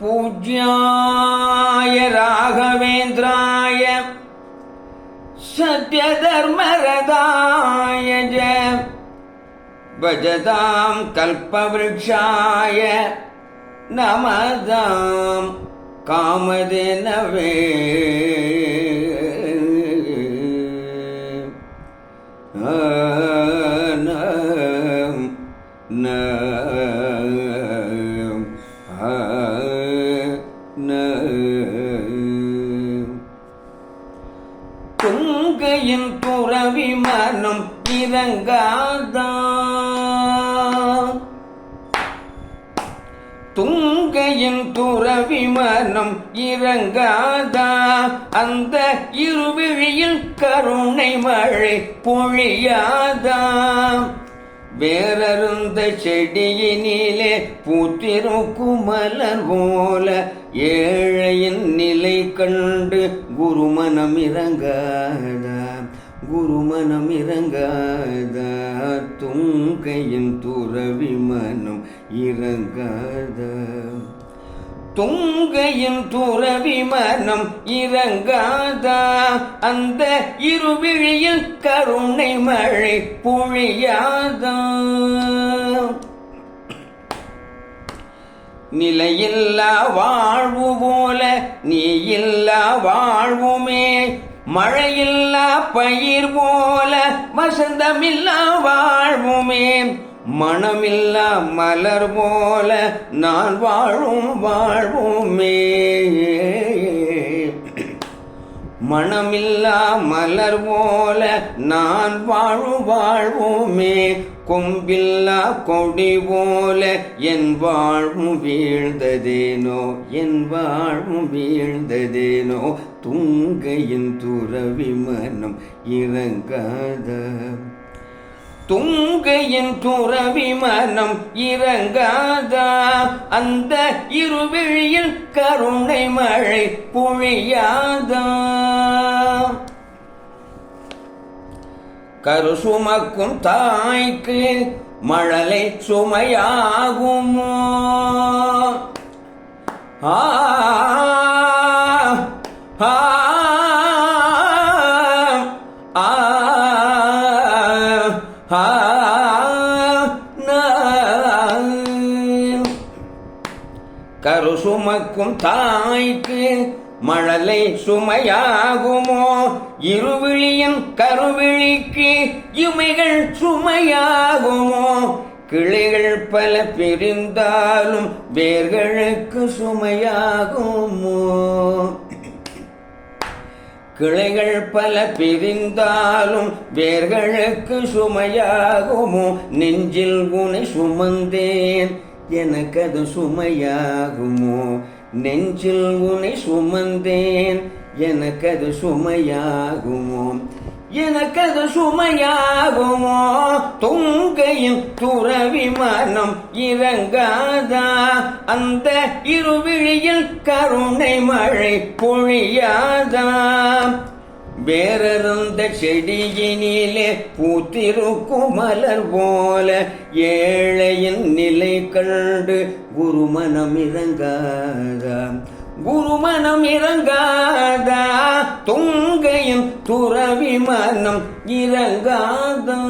பூஜ்யாய ராகவேந்திராய சத்யதர்மரதாய பஜதாம் கல்பவ்ருக்ஷாய நமதாம் காமதேனவே. துங்கையின் துறவி மனம் இறங்காதா, துங்கையின் துறவி மனம் இறங்காதா, அந்த இருவிழியில் கருணை மழை பொழியாதா. வேறருந்த செடியினிலே பூத்திருக்கும் மலர் போல ஏழையின் நிலை கண்டு குருமனம் இறங்காதா, குருமனம் இறங்காதா. துங்கையின் துறவி மனம் இறங்காதா, துங்கையின் துறவி மனம் இறங்காதா, அந்த இருவிழியில் கருணை மழை பொழியாதா. நிலையில்லா வாழ்வு போல நீ இல்லா வாழ்வுமே, மழையில்லா பயிர் போல வசந்தமில்லா வாழ்வுமே, மனமில்லா மலர் போல நான் வாழும் வாழ்வுமே. மனமில்லா மலர் போல நான் வாழும் வாழ்வுமே, கொம்பில்லா கொடி போல என் வாழ்வும் வீழ்ந்ததேனோ, என் வாழ்வும் வீழ்ந்ததேனோ. துங்கையின் துறவி மனம் இறங்காத, துங்கையின் துறவி மனம் இறங்காதா, அந்த இருவிழியில் கருணை மழை பொழியாதா. கரு சுமக்கும் தாய்க்கு மழலை சுமையாகுமோ, ஆ ஆ கரு சுமக்கும் தாய்க்கு மழலை சுமையாகுமோ, இருவிழியின் கருவிழிக்கு இமைகள் சுமையாகுமோ. கிளைகள் பல பிரிந்தாலும் வேர்களுக்கு சுமையாகுமோ, கிளைகள் பல பிரிந்தாலும் வேர்களுக்கு சுமையாகுமோ. நெஞ்சில் உனை சுமந்தேன் எனக்கது சுமையாகுமோ, நெஞ்சில் உனை சுமந்தேன் எனக்கது சுமையாகுமோ, எனக்கது சுமையாகுமோ. துங்கையின் துறவி மனம் இறங்காதா, அந்த இருவிழியில் கருணை மழை பொழியாதா. வேறருந்த செடியினிலே பூத்திருக்கும் மலர் போல ஏழையின் நிலை கண்டு குருமனம் இறங்காதா, குருமனம் இறங்காதா. துங்கையின் துறவி மனம் இறங்காதா.